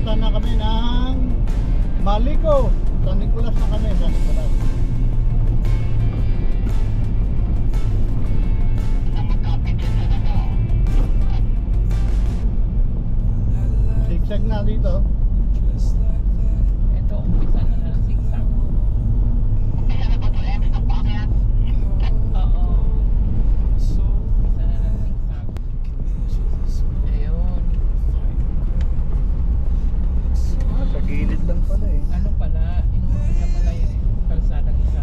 papunta na kami ng Maliko. San Nicolas na kami, San Nicolas. Zigzag na dito. Ito, umpisa na ng zigzag. Umpisa na ba ito? Stop ba kaya? Oo. Umpisa na ng zigzag. Ayun. Sa gilid lang pala eh. Ano pala, inurong niya pala yun eh. Kalsadang isa.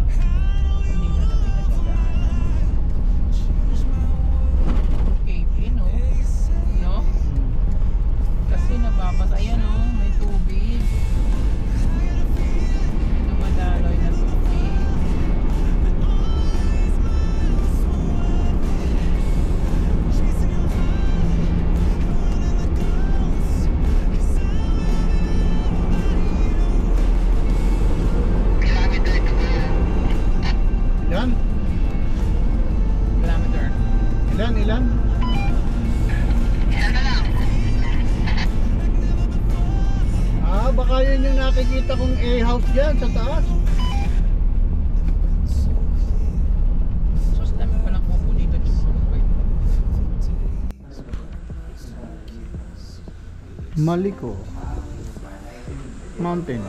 Hindi na namin na siya daanan. Cave in, no? No? Kasi nababas, ayan o, may tubig. Dumadaloy na tubig. Ilan? Kilometer. Ilan? Ilan? Ah, baka yun yung nakikita kong A-house dyan sa taas. Sus, dami palang kuko dito. Maliko Mountain.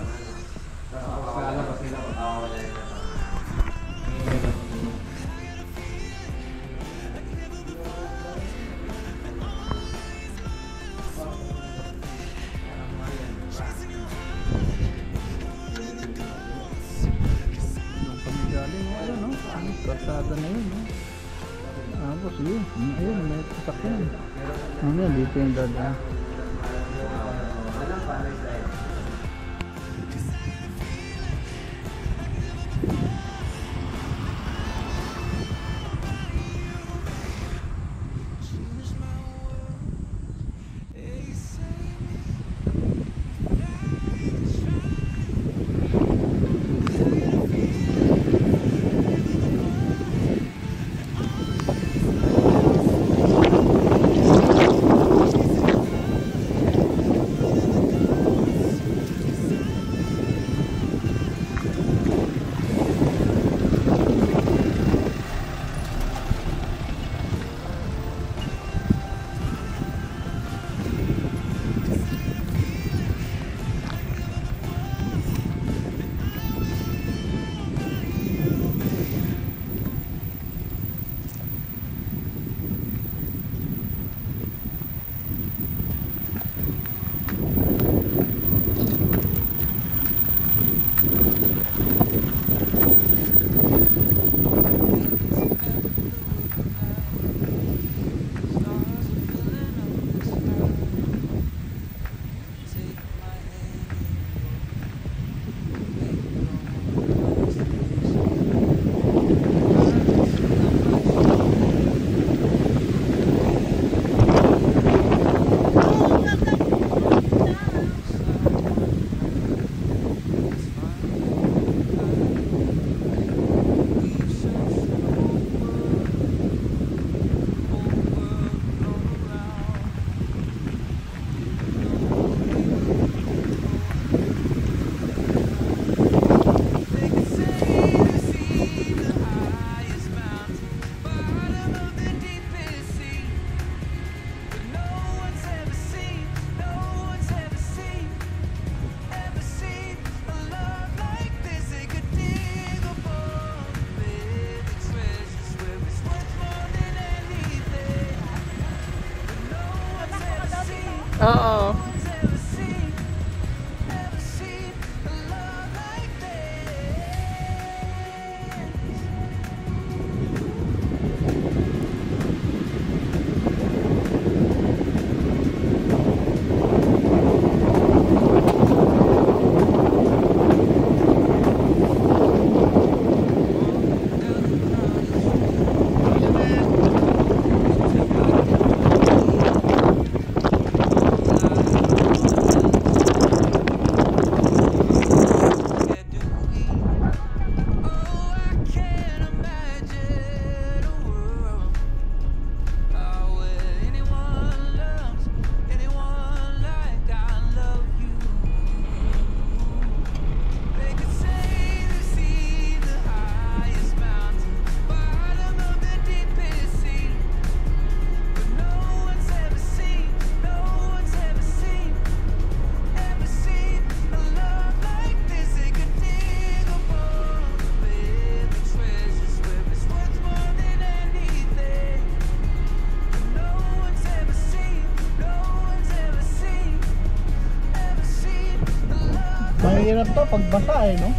Doon kami galing, ayun no? Kalsada na yun no? Tapos yun, ayun may sasakyan. Ano yan, dito yung dada. Mahirap to pag basa eh, no?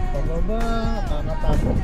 Pababa, kakatapos.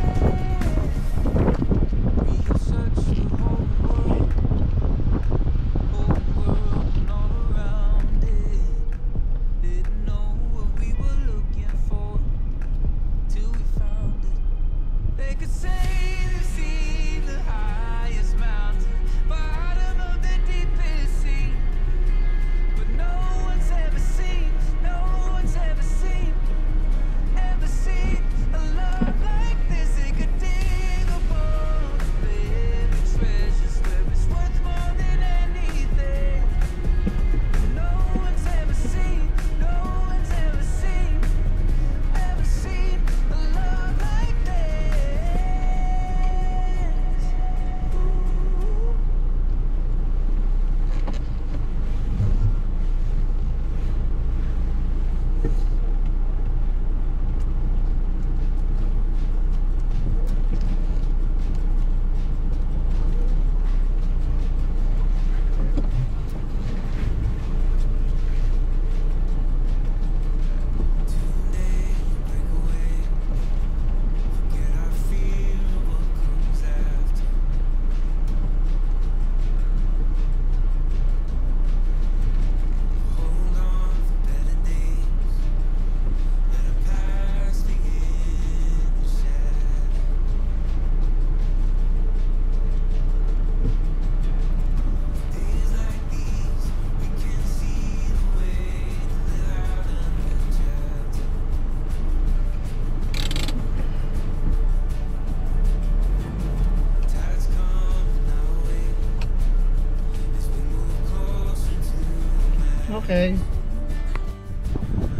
Okay.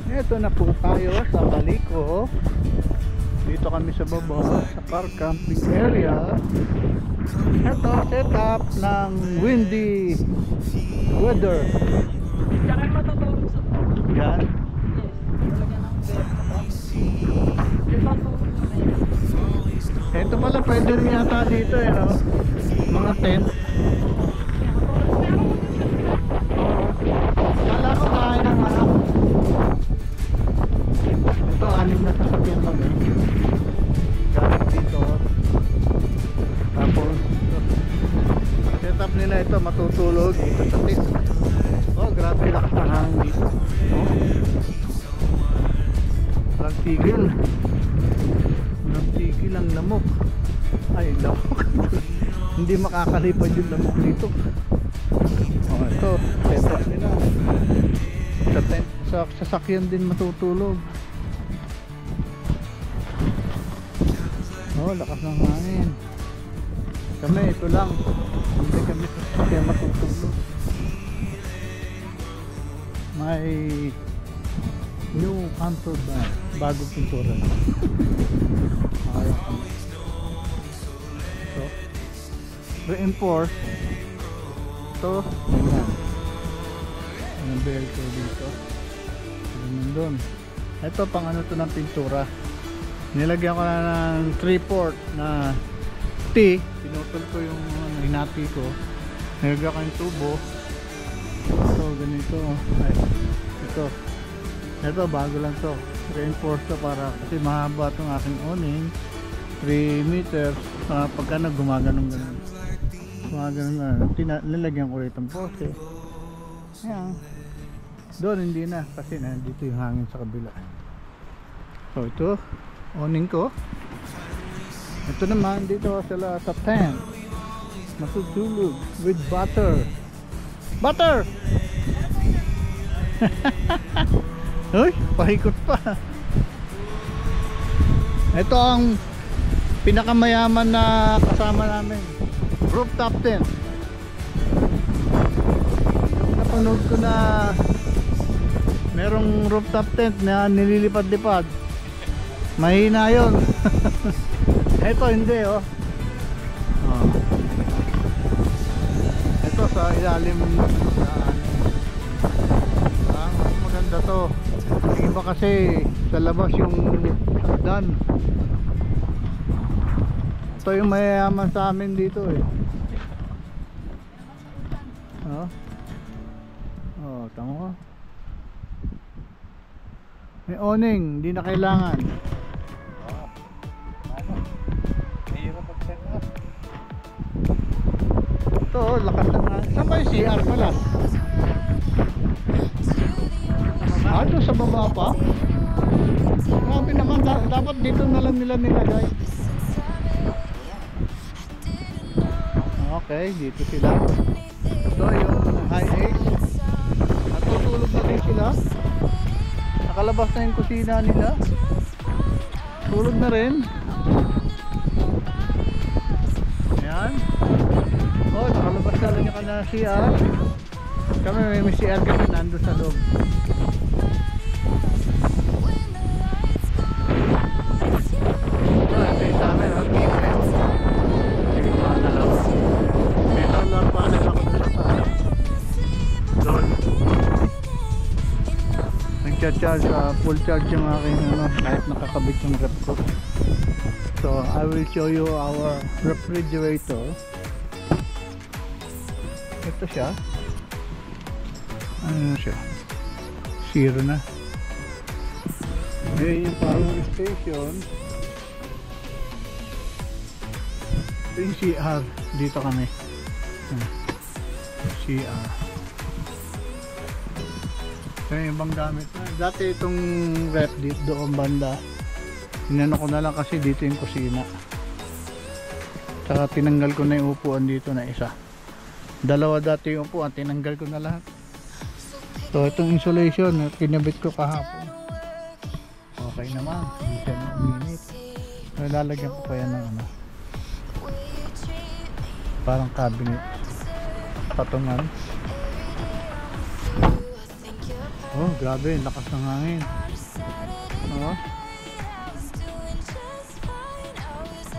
Ito na po tayo sa Baliko. Dito kami sa baba sa car camping area. Ito setup ng windy weather. Diyan matutulog sa Yan. yes. Talaga ng bed. Ito pala pwede rin yata dito eh, no? Mga tent. Kala ko kaya ng anak. Ito, 6 na sasakyan kami. Galing dito. Tapos, setup nila ito, matutulog dito sa tent. Oh, grabe lakas ng hangin dito. Oh. Walang tigil. Walang tigil ang lamok. Ay, lamok. Hindi makakalipad yung lamok dito. Oh, ito, setup nila. Sa tent, sa sasakyan din matutulog. Oh, lakas ng hangin. Kami, ito lang. Hindi kami sa sasakyan matutulog. May new camper van, bagong pintura. Ayos kami. So, reinforced. Ito, ayan. Ang belt ko dito. Ganun doon. Ito, pang ano to ng pintura. Nilagyan ko na ng 3/4 na T. Pinutol ko yung hinati ko. Nilagyan ko yung tubo. Ito, ganito. Ay, ito bago lang to. Reinforced to para kasi mahaba itong aking awning. 3 meters. Pagka gumaganong ganun. Gumaganong ganun. Nilagyan ko rito ang poste. Ayan. Doon hindi na kasi nandito yung hangin sa kabila. So ito, awning ko. Ito naman dito sila sa tent. Matutulog with butter. Butter! Uy, pahikot pa. Ito ang pinakamayaman na kasama namin. Rooftop tent. Napanood ko na merong rooftop tent na nililipad-lipad. Mahina yun. Ito hindi oh. Oh. Ito sa ilalim ng daan. Mas maganda to. Yung iba kasi sa labas yung hagdan. Ito yung mayayaman sa amin dito eh. Oh. Oh, tama ko. May awning, hindi na kailangan. Ito, lakas na nga. Saan ba yung CR pala? Doon sa baba pa? Grabe naman, dapat dito na lang nila nilagay. Okay, dito sila. Ito yung high age. Natutulog na din sila. Nakalabas na yung kusina nila. Tulog na rin. Ayan. Oh, nakalabas na rin yung kanina CR. Kami may CR kami nandun sa loob. Ito yung sa amin, okay. Sige pa na lang. May solar panel ako dun sa doon. Nagcha-charge, full charge yung aking kahit nakakabit yung rep ko. So I will show you our refrigerator. Ito siya. Ano siya? Zero na. Ngayon yung power station. Ito yung CR. Dito kami. CR. Ito yung ibang gamit na. Dati itong rep dito doon banda. Inano ko na lang kasi dito yung kusina. Saka tinanggal ko na yung upuan dito na isa. Dalawa dati yung upuan, tinanggal ko na lahat. So itong insulation, kinabit ko kahapon. Okay naman, hindi siya uminit. So lalagyan ko pa yan ng ano, parang cabinet, patungan. Oh grabe, lakas ng hangin. Oh.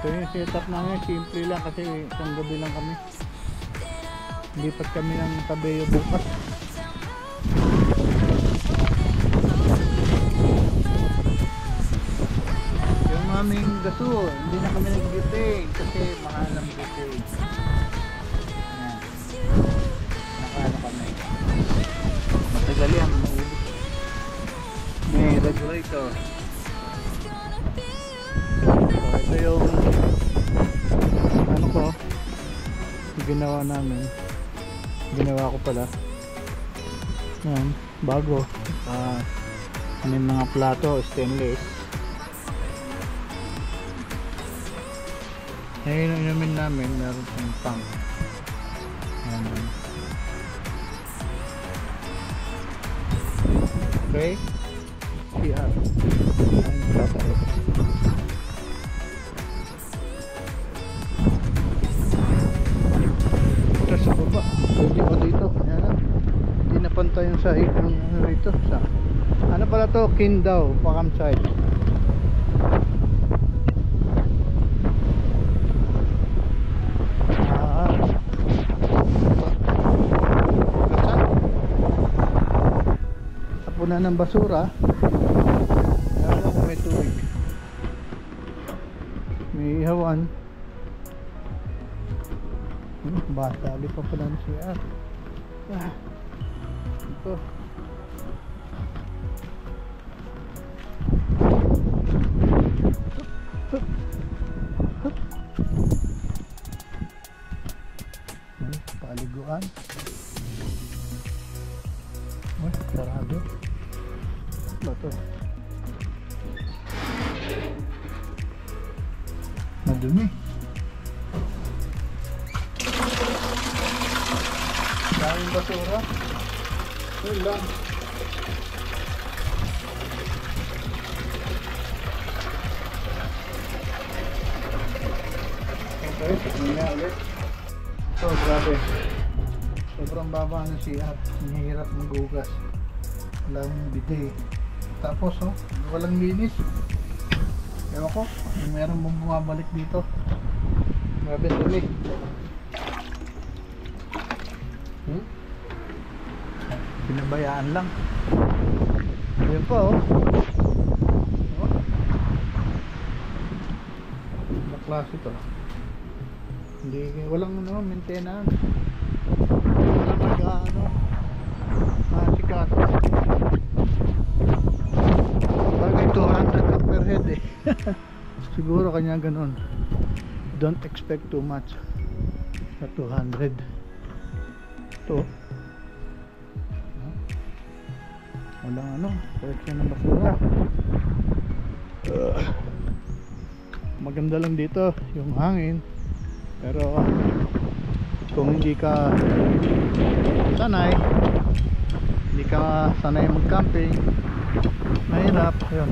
So yung setup namin, simple lang kasi isang gabi lang kami. Lipat kami ng Cabello bukas. Yung aming gasol, hindi na kami nag-butane kasi mahal ang butane. Ayan. Nakaano kami. Matagal yan. May regulator. So ito yung ano ko, ginawa namin. Ginawa ko pala. Yan, bago. Ano yung mga plato, stainless. Ngayon ang inumin namin, meron pang pang. Yan. Okay. CR. Ayan, plato. Sa baba, pwede ko dito. Ayan na. Hindi na pantay yung sahig ng ano rito. Ano pala to? Kindaw, Pakam side. Tapunan ng basura. Ayan mo kung may tubig. May ihawan. Bata, ali pa pala na siya. Ito. Paliguan. Sarado. Ano to? Madumi. Daming basura. Yun lang. Okay, tignan na ulit. So, grabe. Sobrang baba na siya at hinihirap maghugas. Walang bidet. Tapos, walang linis. Ewan ko, meron bang bumabalik dito. Grabe dumi. Pinabayaan lang. Ayun pa oh. Oh. Ang klase to. Hindi, walang ano, maintenance. Walang sikat. Bagay 200 lang per head eh. Siguro kanya ganun. Don't expect too much sa 200. Ito walang ano, collection ng basura. Maganda lang dito yung hangin, pero kung hindi ka sanay mag camping, mahirap. Ayun,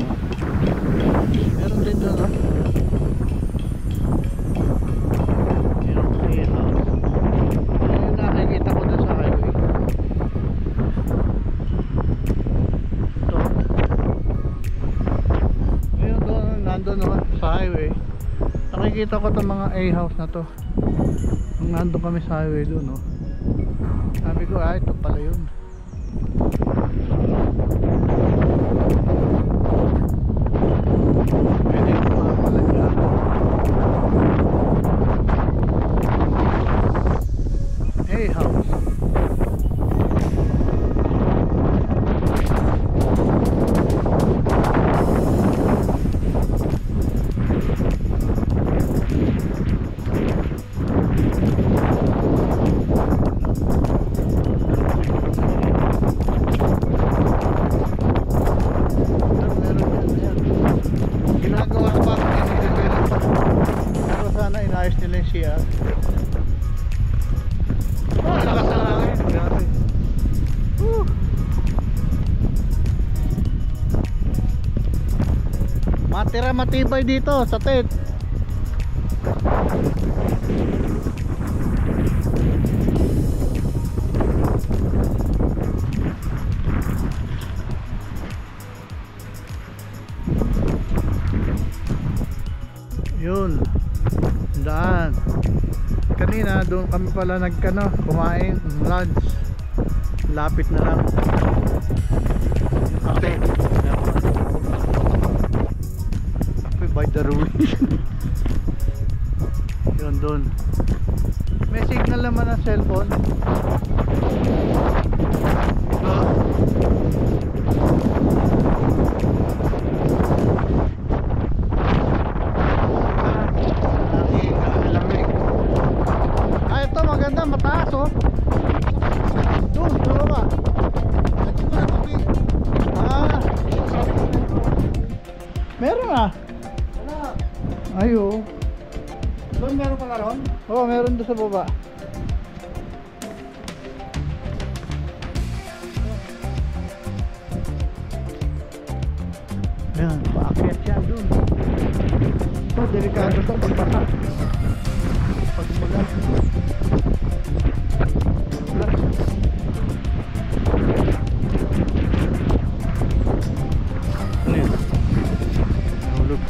meron din doon yung nakikita ko doon sa highway. Ito ayun doon, nandun naman sa highway. Nakikita ko itong mga A-house na to nung nandun kami sa highway doon oh. Sabi ko ito pala yun. Pwede yung mga palagyan. A-house. Inayos nila yung CR. Oh, lakas na lang. Grabe. Matira matibay dito sa tent. Yun daan. Kanina doon kami pala kumain lunch. Lapit na lang. Kape. Kape by the ruin. Yun doon. May signal naman ang cellphone. Maganda, mataas oh. Doon, baba. Meron ah. Ayo. Doon meron pala ron? Oo, meron doon sa baba. Yan, paakyat siya doon. Ito, delikado ito pagbasa. Pagmulan. Ano yun? Nahulog.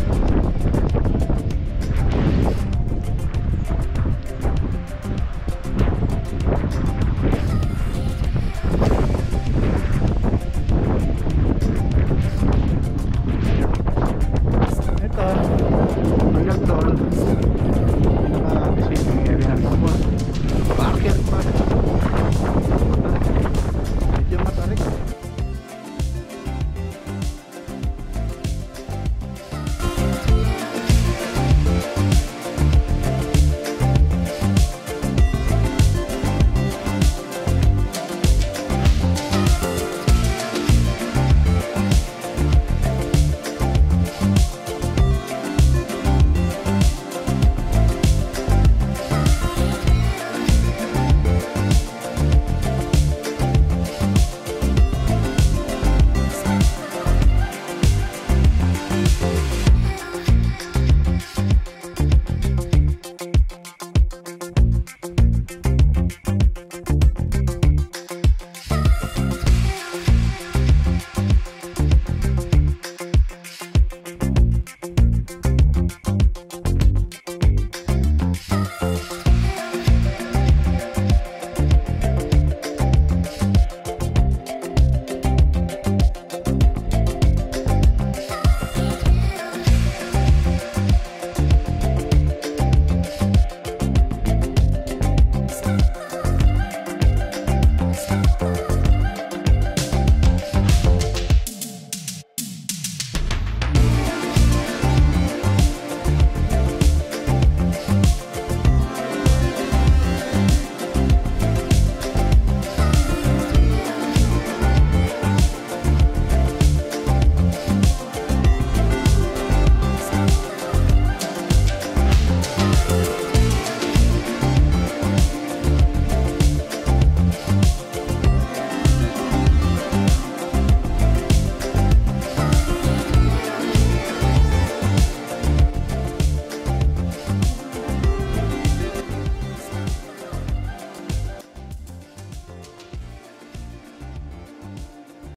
Ito, hanggang doon.